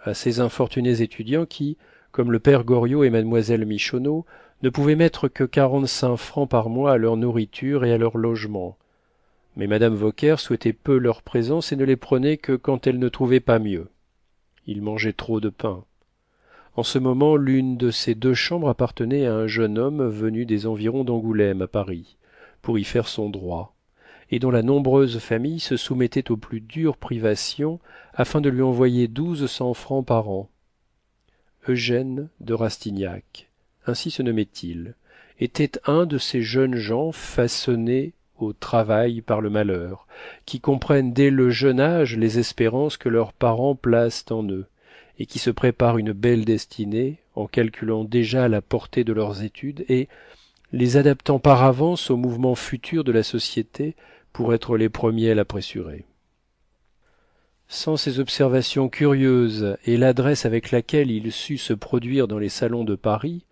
à ces infortunés étudiants qui, comme le père Goriot et mademoiselle Michonneau, ne pouvaient mettre que 45 francs par mois à leur nourriture et à leur logement. Mais madame Vauquer souhaitait peu leur présence et ne les prenait que quand elle ne trouvait pas mieux. Ils mangeaient trop de pain. En ce moment, l'une de ces deux chambres appartenait à un jeune homme venu des environs d'Angoulême à Paris, pour y faire son droit, et dont la nombreuse famille se soumettait aux plus dures privations afin de lui envoyer 1200 francs par an. Eugène de Rastignac, ainsi se nommait-il, était un de ces jeunes gens façonnés au travail par le malheur, qui comprennent dès le jeune âge les espérances que leurs parents placent en eux, et qui se préparent une belle destinée en calculant déjà la portée de leurs études et, les adaptant par avance aux mouvements futurs de la société pour être les premiers à la pressurer. Sans ces observations curieuses et l'adresse avec laquelle il sut se produire dans les salons de Paris,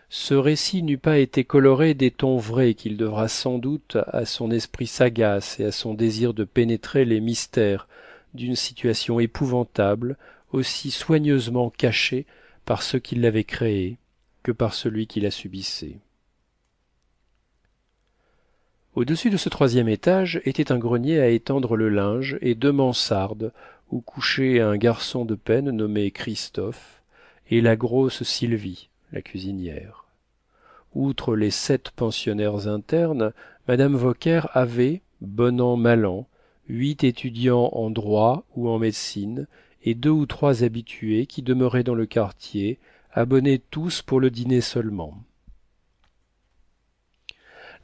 ce récit n'eût pas été coloré des tons vrais qu'il devra sans doute à son esprit sagace et à son désir de pénétrer les mystères d'une situation épouvantable aussi soigneusement cachée par ceux qui l'avaient créée que par celui qui la subissait. Au-dessus de ce troisième étage était un grenier à étendre le linge et deux mansardes où couchait un garçon de peine nommé Christophe et la grosse Sylvie, la cuisinière. Outre les 7 pensionnaires internes, madame Vauquer avait, bon an mal an, 8 étudiants en droit ou en médecine et 2 ou 3 habitués qui demeuraient dans le quartier, abonnés tous pour le dîner seulement.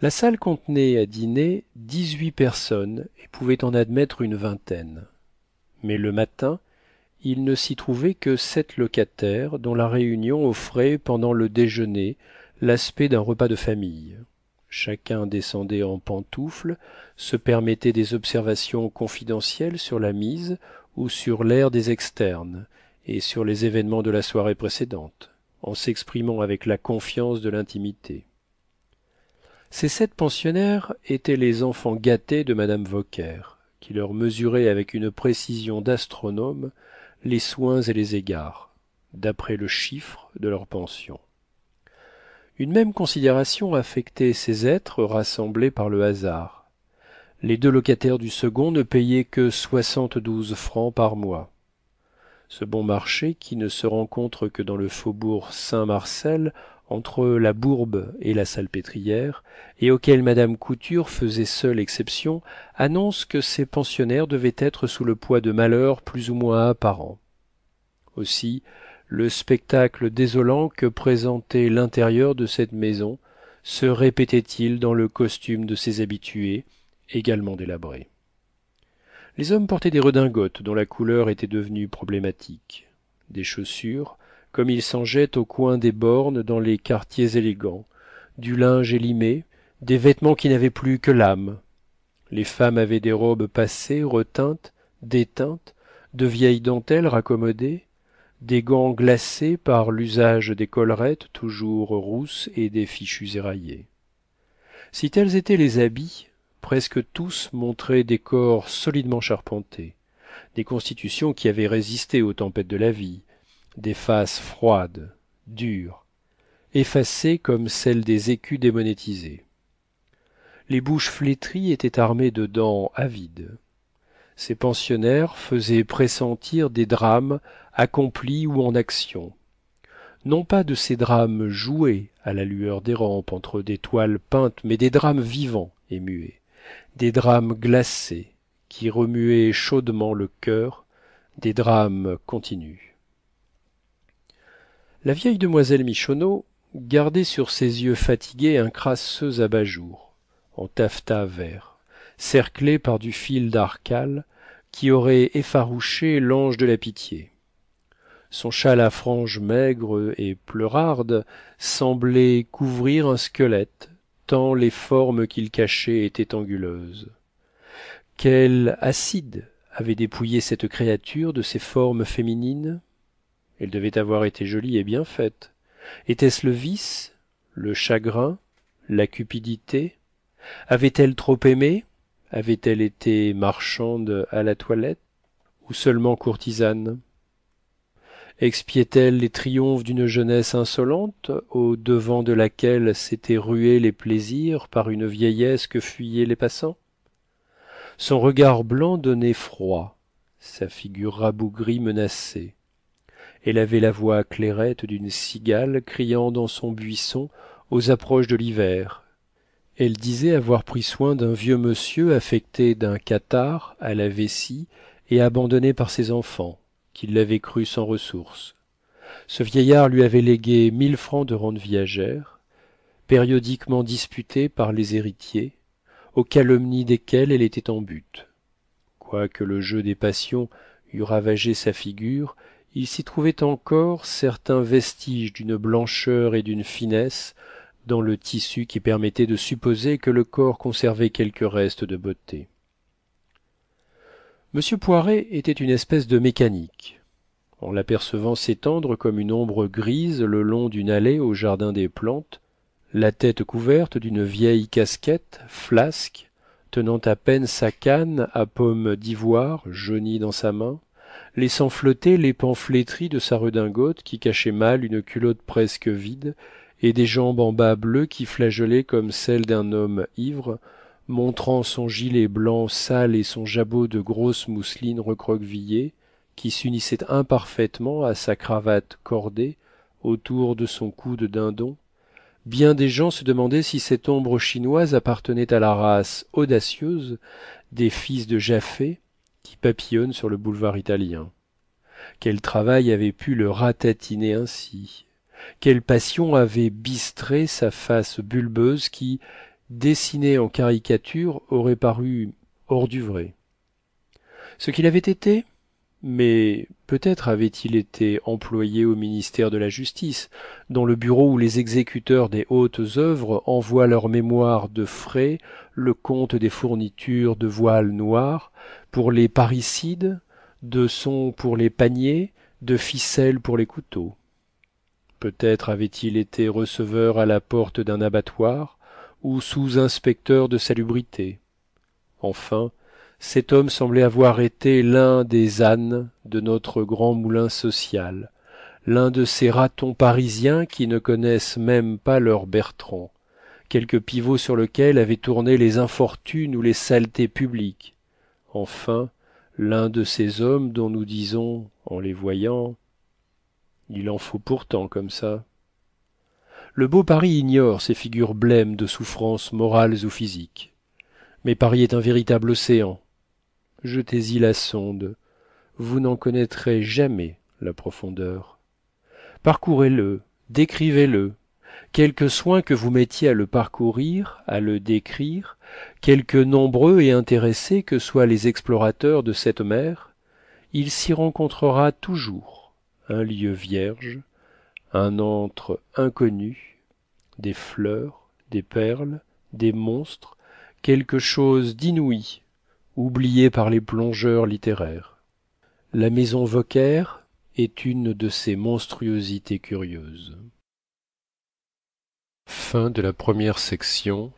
La salle contenait à dîner 18 personnes et pouvait en admettre une vingtaine. Mais le matin, il ne s'y trouvait que 7 locataires dont la réunion offrait pendant le déjeuner l'aspect d'un repas de famille. Chacun descendait en pantoufles, se permettait des observations confidentielles sur la mise ou sur l'air des externes et sur les événements de la soirée précédente, en s'exprimant avec la confiance de l'intimité. Ces 7 pensionnaires étaient les enfants gâtés de madame Vauquer, qui leur mesurait avec une précision d'astronome les soins et les égards, d'après le chiffre de leur pension. Une même considération affectait ces êtres rassemblés par le hasard. Les 2 locataires du second ne payaient que 72 francs par mois. Ce bon marché, qui ne se rencontre que dans le faubourg Saint-Marcel, entre la Bourbe et la Salpêtrière, et auquel madame Couture faisait seule exception, annonce que ces pensionnaires devaient être sous le poids de malheurs plus ou moins apparents. Aussi, le spectacle désolant que présentait l'intérieur de cette maison se répétait-il dans le costume de ses habitués, également délabrés. Les hommes portaient des redingotes dont la couleur était devenue problématique, des chaussures, comme il s'en jette au coin des bornes dans les quartiers élégants, du linge élimé, des vêtements qui n'avaient plus que l'âme. Les femmes avaient des robes passées, reteintes, déteintes, de vieilles dentelles raccommodées, des gants glacés par l'usage des collerettes toujours rousses et des fichus éraillés. Si tels étaient les habits, presque tous montraient des corps solidement charpentés, des constitutions qui avaient résisté aux tempêtes de la vie, des faces froides, dures, effacées comme celles des écus démonétisés. Les bouches flétries étaient armées de dents avides. Ces pensionnaires faisaient pressentir des drames accomplis ou en action. Non pas de ces drames joués à la lueur des rampes entre des toiles peintes, mais des drames vivants et muets, des drames glacés qui remuaient chaudement le cœur, des drames continus. La vieille demoiselle Michonneau gardait sur ses yeux fatigués un crasseux abat-jour, en taffetas vert, cerclé par du fil d'arcale qui aurait effarouché l'ange de la pitié. Son châle à franges maigres et pleurardes semblait couvrir un squelette, tant les formes qu'il cachait étaient anguleuses. Quel acide avait dépouillé cette créature de ses formes féminines? Elle devait avoir été jolie et bien faite. Était-ce le vice, le chagrin, la cupidité? Avait-elle trop aimé? Avait-elle été marchande à la toilette ou seulement courtisane? Expiait-elle les triomphes d'une jeunesse insolente, au devant de laquelle s'étaient rués les plaisirs par une vieillesse que fuyaient les passants? Son regard blanc donnait froid, sa figure rabougrie menaçait. Elle avait la voix clairette d'une cigale criant dans son buisson aux approches de l'hiver. Elle disait avoir pris soin d'un vieux monsieur affecté d'un catarrhe à la vessie et abandonné par ses enfants, qui l'avaient cru sans ressources. Ce vieillard lui avait légué 1 000 francs de rente viagère, périodiquement disputés par les héritiers, aux calomnies desquelles elle était en butte. Quoique le jeu des passions eût ravagé sa figure, il s'y trouvait encore certains vestiges d'une blancheur et d'une finesse dans le tissu qui permettaient de supposer que le corps conservait quelques restes de beauté. Monsieur Poiret était une espèce de mécanique. En l'apercevant s'étendre comme une ombre grise le long d'une allée au jardin des plantes, la tête couverte d'une vieille casquette flasque, tenant à peine sa canne à pomme d'ivoire jaunie dans sa main, laissant flotter les pans flétris de sa redingote qui cachait mal une culotte presque vide, et des jambes en bas bleus qui flageolaient comme celles d'un homme ivre, montrant son gilet blanc sale et son jabot de grosse mousseline recroquevillée, qui s'unissait imparfaitement à sa cravate cordée autour de son cou de dindon, bien des gens se demandaient si cette ombre chinoise appartenait à la race audacieuse des fils de Jaffé qui papillonnent sur le boulevard italien. Quel travail avait pu le ratatiner ainsi? Quelle passion avait bistré sa face bulbeuse qui, dessinée en caricature, aurait paru hors du vrai? Ce qu'il avait été? Mais peut-être avait-il été employé au ministère de la Justice, dans le bureau où les exécuteurs des hautes œuvres envoient leurs mémoires de frais, le compte des fournitures de voiles noires pour les parricides, de son pour les paniers, de ficelles pour les couteaux. Peut-être avait-il été receveur à la porte d'un abattoir ou sous-inspecteur de salubrité. Enfin, cet homme semblait avoir été l'un des ânes de notre grand moulin social, l'un de ces ratons parisiens qui ne connaissent même pas leur Bertrand, quelque pivot sur lequel avaient tourné les infortunes ou les saletés publiques. Enfin, l'un de ces hommes dont nous disons, en les voyant, il en faut pourtant comme ça. Le beau Paris ignore ces figures blêmes de souffrances morales ou physiques. Mais Paris est un véritable océan. Jetez-y la sonde, vous n'en connaîtrez jamais la profondeur. Parcourez-le, décrivez-le, quelque soin que vous mettiez à le parcourir, à le décrire, quelque nombreux et intéressés que soient les explorateurs de cette mer, il s'y rencontrera toujours un lieu vierge, un antre inconnu, des fleurs, des perles, des monstres, quelque chose d'inouï, oublié par les plongeurs littéraires. La maison Vauquer est une de ces monstruosités curieuses. Fin de la première section.